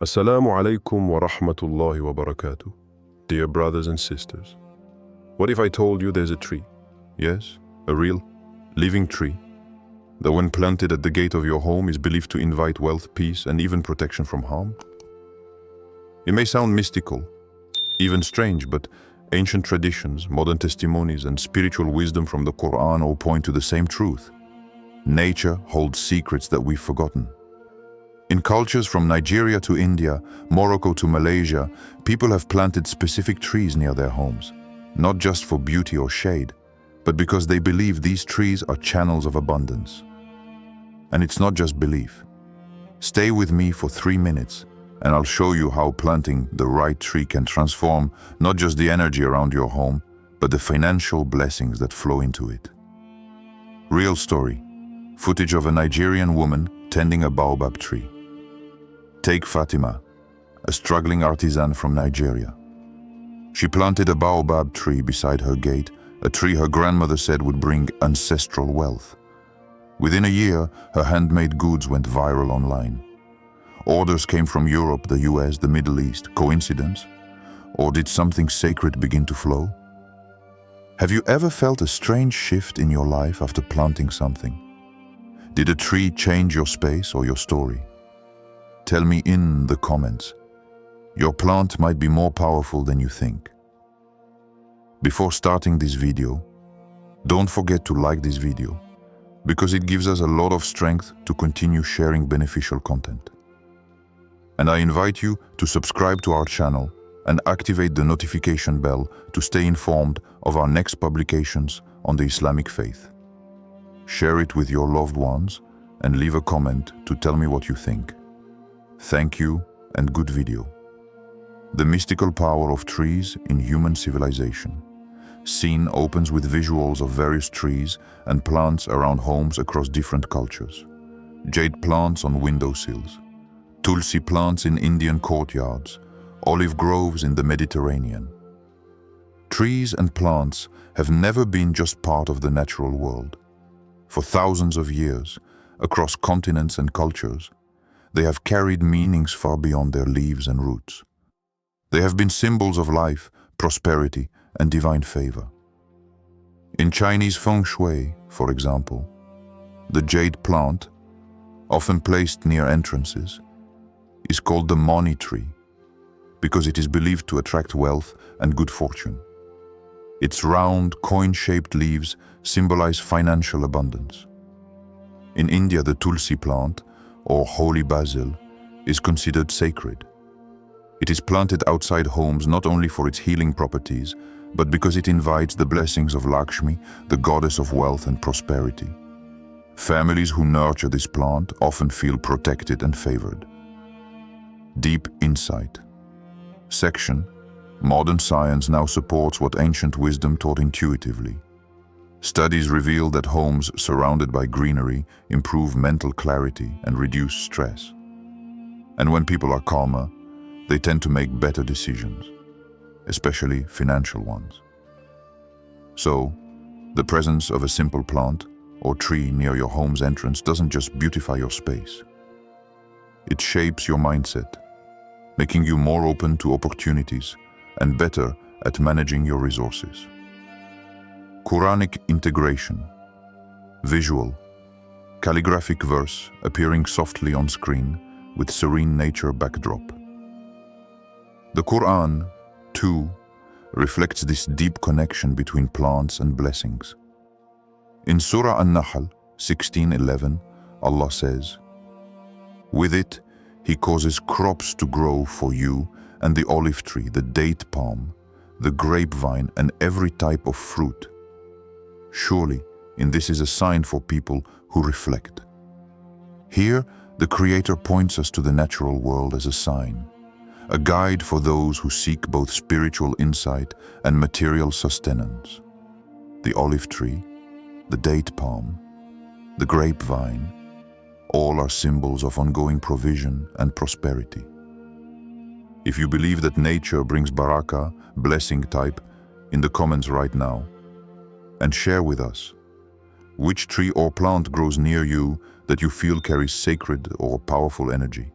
Assalamu alaikum wa rahmatullahi wa barakatuh. Dear brothers and sisters, what if I told you there's a tree? Yes, a real, living tree that when planted at the gate of your home is believed to invite wealth, peace, and even protection from harm? It may sound mystical, even strange, but ancient traditions, modern testimonies, and spiritual wisdom from the Quran all point to the same truth. Nature holds secrets that we've forgotten. In cultures from Nigeria to India, Morocco to Malaysia, people have planted specific trees near their homes, not just for beauty or shade, but because they believe these trees are channels of abundance. And it's not just belief. Stay with me for 3 minutes, and I'll show you how planting the right tree can transform not just the energy around your home, but the financial blessings that flow into it. Real story. Footage of a Nigerian woman tending a baobab tree. Take Fatima, a struggling artisan from Nigeria. She planted a baobab tree beside her gate, a tree her grandmother said would bring ancestral wealth. Within a year, her handmade goods went viral online. Orders came from Europe, the US, the Middle East. Coincidence? Or did something sacred begin to flow? Have you ever felt a strange shift in your life after planting something? Did a tree change your space or your story? Tell me in the comments. Your plant might be more powerful than you think. Before starting this video, don't forget to like this video, because it gives us a lot of strength to continue sharing beneficial content. And I invite you to subscribe to our channel and activate the notification bell to stay informed of our next publications on the Islamic faith. Share it with your loved ones and leave a comment to tell me what you think. Thank you and good video. The mystical power of trees in human civilization. Scene opens with visuals of various trees and plants around homes across different cultures. Jade plants on windowsills, tulsi plants in Indian courtyards, olive groves in the Mediterranean. Trees and plants have never been just part of the natural world. For thousands of years, across continents and cultures, they have carried meanings far beyond their leaves and roots. They have been symbols of life, prosperity, and divine favor. In Chinese feng shui, for example, the jade plant, often placed near entrances, is called the money tree because it is believed to attract wealth and good fortune. Its round, coin-shaped leaves symbolize financial abundance. In India, the tulsi plant, or holy basil, is considered sacred. It is planted outside homes not only for its healing properties, but because it invites the blessings of Lakshmi, the goddess of wealth and prosperity. Families who nurture this plant often feel protected and favored. Deep insight. Section: Modern science now supports what ancient wisdom taught intuitively. Studies reveal that homes surrounded by greenery improve mental clarity and reduce stress. And when people are calmer, they tend to make better decisions, especially financial ones. So, the presence of a simple plant or tree near your home's entrance doesn't just beautify your space. It shapes your mindset, making you more open to opportunities and better at managing your resources. Quranic integration. Visual. Calligraphic verse appearing softly on screen with serene nature backdrop. The Quran, too, reflects this deep connection between plants and blessings. In Surah An-Nahl 16:11, Allah says, "With it, He causes crops to grow for you and the olive tree, the date palm, the grapevine, and every type of fruit. Surely, in this is a sign for people who reflect." Here, the Creator points us to the natural world as a sign, a guide for those who seek both spiritual insight and material sustenance. The olive tree, the date palm, the grapevine, all are symbols of ongoing provision and prosperity. If you believe that nature brings barakah, blessing, type in the comments right now and share with us which tree or plant grows near you that you feel carries sacred or powerful energy.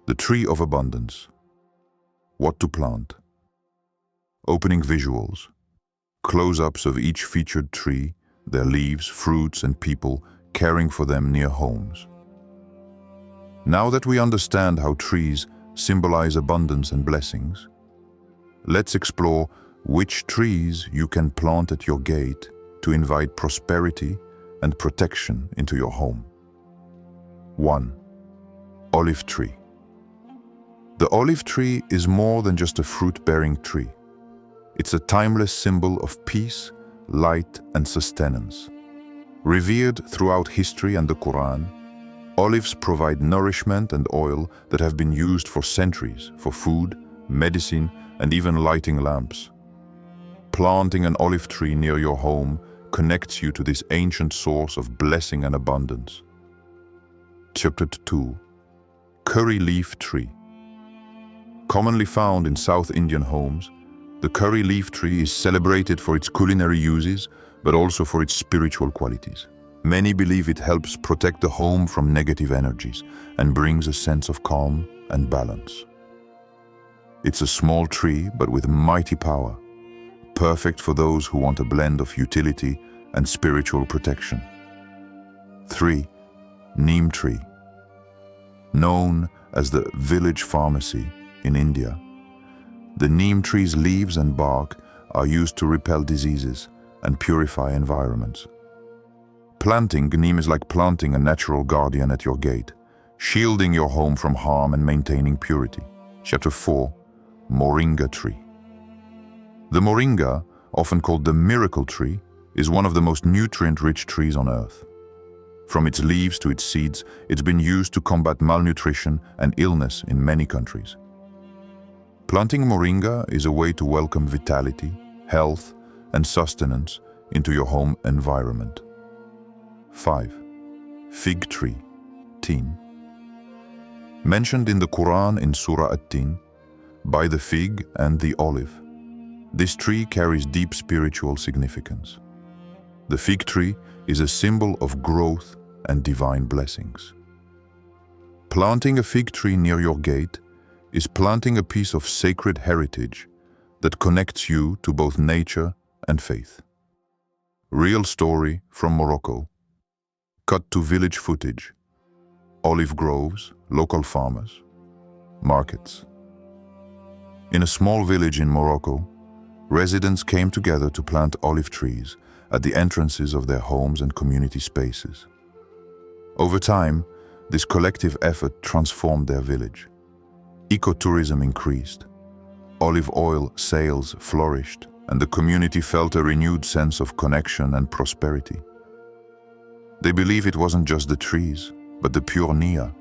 The tree of abundance. What to plant. Opening visuals. Close-ups of each featured tree, their leaves, fruits, and people caring for them near homes. Now that we understand how trees symbolize abundance and blessings, let's explore which trees you can plant at your gate to invite prosperity and protection into your home. 1. Olive tree. The olive tree is more than just a fruit-bearing tree. It's a timeless symbol of peace, light, and sustenance. Revered throughout history and the Quran, olives provide nourishment and oil that have been used for centuries for food, medicine, and even lighting lamps. Planting an olive tree near your home connects you to this ancient source of blessing and abundance. Chapter 2. Curry leaf tree. Commonly found in South Indian homes, the curry leaf tree is celebrated for its culinary uses, but also for its spiritual qualities. Many believe it helps protect the home from negative energies and brings a sense of calm and balance. It's a small tree, but with mighty power, perfect for those who want a blend of utility and spiritual protection. 3. Neem tree. Known as the village pharmacy in India, the neem tree's leaves and bark are used to repel diseases and purify environments. Planting neem is like planting a natural guardian at your gate, shielding your home from harm and maintaining purity. Chapter 4. Moringa tree. The moringa, often called the miracle tree, is one of the most nutrient-rich trees on earth. From its leaves to its seeds, it's been used to combat malnutrition and illness in many countries. Planting moringa is a way to welcome vitality, health, and sustenance into your home environment. 5. Fig tree, tin. Mentioned in the Quran in Surah At-Tin, by the fig and the olive, this tree carries deep spiritual significance. The fig tree is a symbol of growth and divine blessings. Planting a fig tree near your gate is planting a piece of sacred heritage that connects you to both nature and faith. Real story from Morocco. Cut to village footage. Olive groves, local farmers, markets. In a small village in Morocco, residents came together to plant olive trees at the entrances of their homes and community spaces. Over time, this collective effort transformed their village. Ecotourism increased, olive oil sales flourished, and the community felt a renewed sense of connection and prosperity. They believe it wasn't just the trees, but the pure niyyah,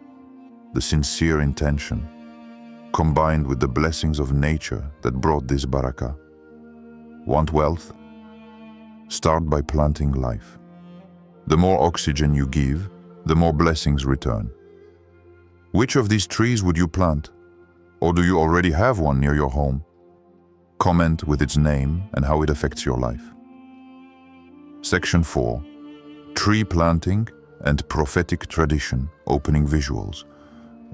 the sincere intention, combined with the blessings of nature that brought this barakah. Want wealth? Start by planting life. The more oxygen you give, the more blessings return. Which of these trees would you plant? Or do you already have one near your home? Comment with its name and how it affects your life. Section 4. Tree planting and prophetic tradition, opening visuals.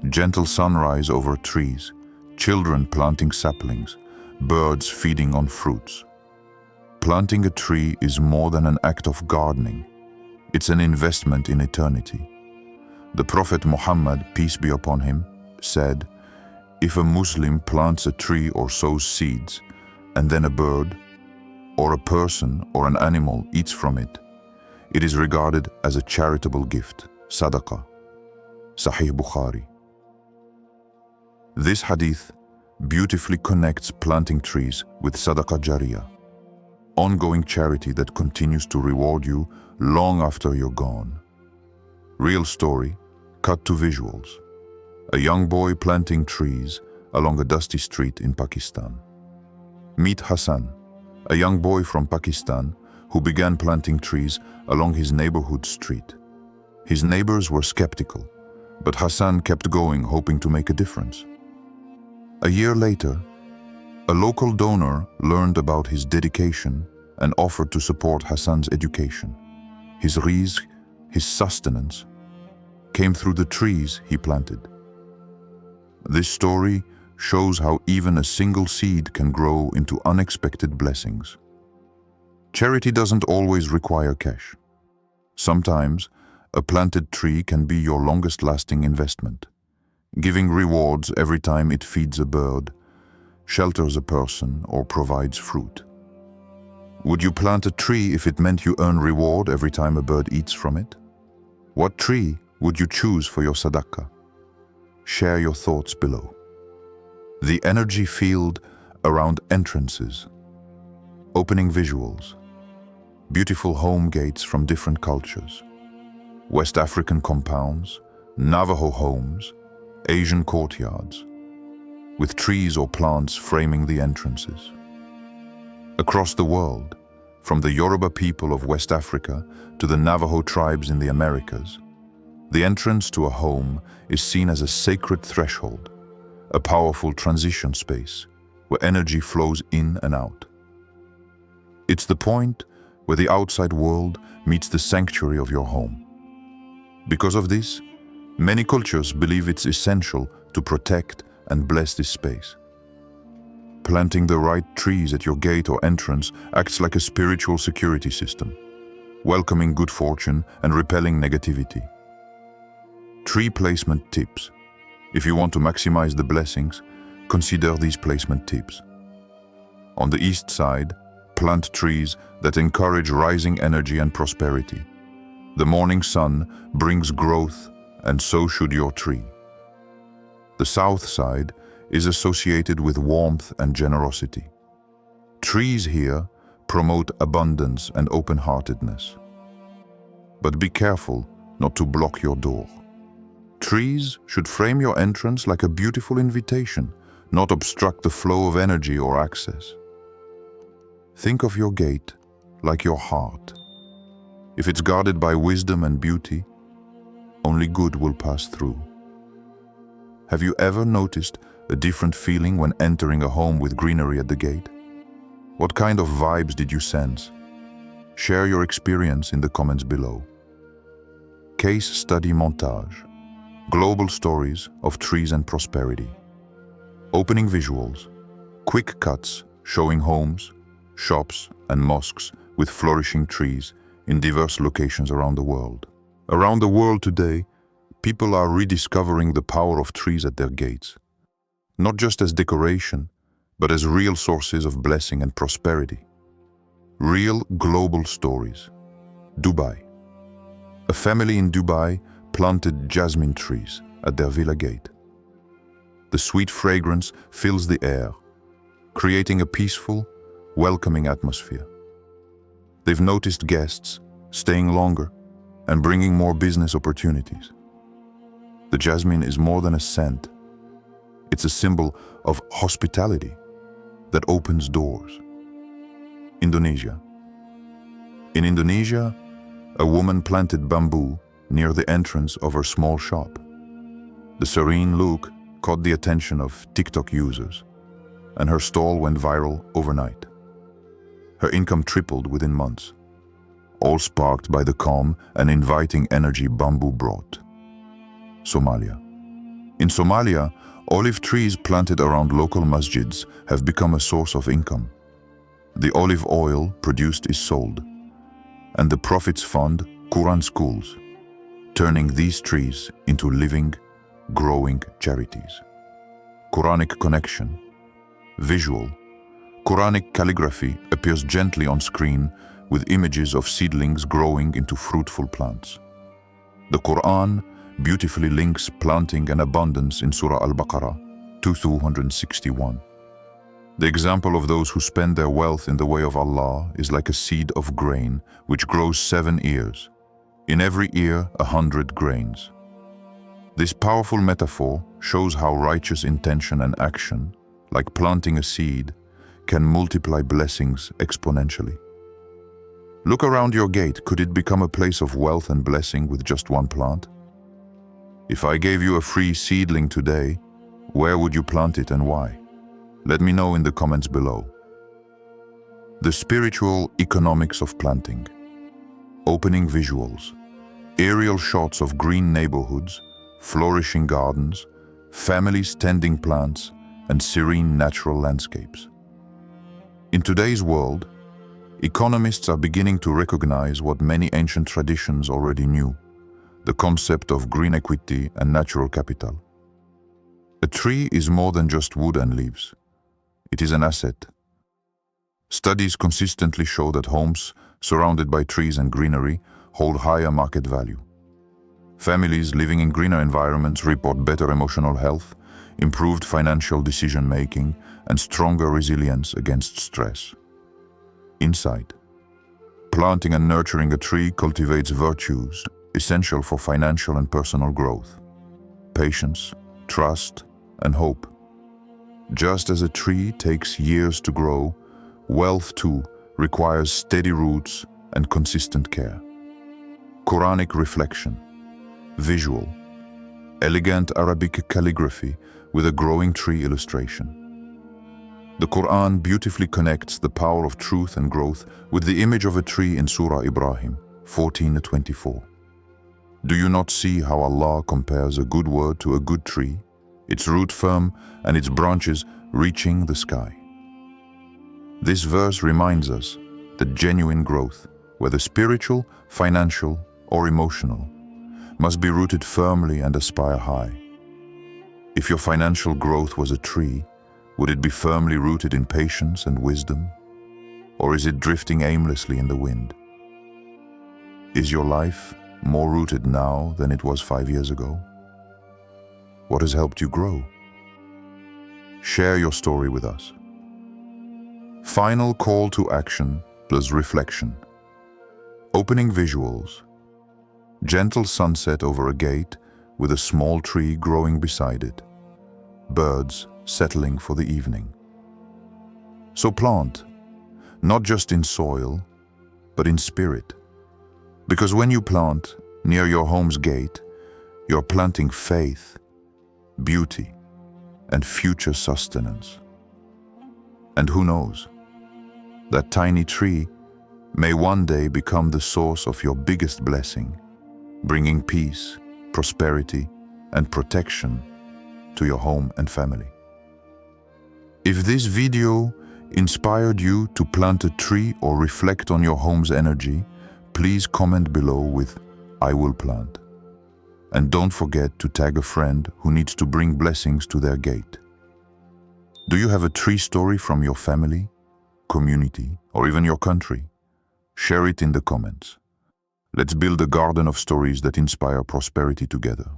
Gentle sunrise over trees, children planting saplings, birds feeding on fruits. Planting a tree is more than an act of gardening. It's an investment in eternity. The Prophet Muhammad, peace be upon him, said, "If a Muslim plants a tree or sows seeds, and then a bird, or a person or an animal eats from it, it is regarded as a charitable gift, sadaqah." Sahih Bukhari. This hadith beautifully connects planting trees with sadaqah jariyah, ongoing charity that continues to reward you long after you're gone. Real story, cut to visuals. A young boy planting trees along a dusty street in Pakistan. Meet Hassan, a young boy from Pakistan who began planting trees along his neighborhood street. His neighbors were skeptical, but Hassan kept going, hoping to make a difference. A year later, a local donor learned about his dedication and offered to support Hassan's education. His rizq, his sustenance, came through the trees he planted. This story shows how even a single seed can grow into unexpected blessings. Charity doesn't always require cash. Sometimes, a planted tree can be your longest-lasting investment, giving rewards every time it feeds a bird, shelters a person, or provides fruit. Would you plant a tree if it meant you earn reward every time a bird eats from it? What tree would you choose for your sadaqah? Share your thoughts below. The energy field around entrances. Opening visuals. Beautiful home gates from different cultures. West African compounds, Navajo homes, Asian courtyards, with trees or plants framing the entrances. Across the world, from the Yoruba people of West Africa to the Navajo tribes in the Americas, the entrance to a home is seen as a sacred threshold, a powerful transition space where energy flows in and out. It's the point where the outside world meets the sanctuary of your home. Because of this, many cultures believe it's essential to protect and bless this space. Planting the right trees at your gate or entrance acts like a spiritual security system, welcoming good fortune and repelling negativity. Tree placement tips. If you want to maximize the blessings, consider these placement tips. On the east side, plant trees that encourage rising energy and prosperity. The morning sun brings growth, and so should your tree. The south side is associated with warmth and generosity. Trees here promote abundance and open-heartedness. But be careful not to block your door. Trees should frame your entrance like a beautiful invitation, not obstruct the flow of energy or access. Think of your gate like your heart. If it's guarded by wisdom and beauty, only good will pass through. Have you ever noticed a different feeling when entering a home with greenery at the gate? What kind of vibes did you sense? Share your experience in the comments below. Case study montage. Global stories of trees and prosperity. Opening visuals. Quick cuts showing homes, shops, and mosques with flourishing trees in diverse locations around the world. Around the world today, people are rediscovering the power of trees at their gates, not just as decoration, but as real sources of blessing and prosperity. Real global stories. Dubai. A family in Dubai planted jasmine trees at their villa gate. The sweet fragrance fills the air, creating a peaceful, welcoming atmosphere. They've noticed guests staying longer and bringing more business opportunities. The jasmine is more than a scent. It's a symbol of hospitality that opens doors. Indonesia. In Indonesia, a woman planted bamboo near the entrance of her small shop. The serene look caught the attention of TikTok users, and her stall went viral overnight. Her income tripled within months, all sparked by the calm and inviting energy bamboo brought. Somalia. In Somalia, olive trees planted around local masjids have become a source of income. The olive oil produced is sold, and the profits fund Quran schools, turning these trees into living, growing charities. Quranic connection. Visual. Quranic calligraphy appears gently on screen with images of seedlings growing into fruitful plants. The Quran beautifully links planting and abundance in Surah Al-Baqarah 261. The example of those who spend their wealth in the way of Allah is like a seed of grain which grows 7 ears. In every ear, 100 grains. This powerful metaphor shows how righteous intention and action, like planting a seed, can multiply blessings exponentially. Look around your gate. Could it become a place of wealth and blessing with just one plant? If I gave you a free seedling today, where would you plant it and why? Let me know in the comments below. The spiritual economics of planting. Opening visuals. Aerial shots of green neighborhoods, flourishing gardens, families tending plants, and serene natural landscapes. In today's world, economists are beginning to recognize what many ancient traditions already knew: the concept of green equity and natural capital. A tree is more than just wood and leaves. It is an asset. Studies consistently show that homes surrounded by trees and greenery hold higher market value. Families living in greener environments report better emotional health, improved financial decision-making, and stronger resilience against stress. Insight: planting and nurturing a tree cultivates virtues essential for financial and personal growth: patience, trust, and hope. Just as a tree takes years to grow, wealth too requires steady roots and consistent care. Quranic reflection. Visual. Elegant Arabic calligraphy with a growing tree illustration. The Quran beautifully connects the power of truth and growth with the image of a tree in Surah Ibrahim 14:24. Do you not see how Allah compares a good word to a good tree, its root firm and its branches reaching the sky? This verse reminds us that genuine growth, whether spiritual, financial, or emotional, must be rooted firmly and aspire high. If your financial growth was a tree, would it be firmly rooted in patience and wisdom? Or is it drifting aimlessly in the wind? Is your life more rooted now than it was 5 years ago? What has helped you grow? Share your story with us. Final call to action plus reflection. Opening visuals. Gentle sunset over a gate with a small tree growing beside it. Birds settling for the evening. So plant, not just in soil, but in spirit. Because when you plant near your home's gate, you're planting faith, beauty, and future sustenance. And who knows, that tiny tree may one day become the source of your biggest blessing, bringing peace, prosperity, and protection to your home and family. If this video inspired you to plant a tree or reflect on your home's energy, please comment below with "I will plant." And don't forget to tag a friend who needs to bring blessings to their gate. Do you have a tree story from your family, community, or even your country? Share it in the comments. Let's build a garden of stories that inspire prosperity together.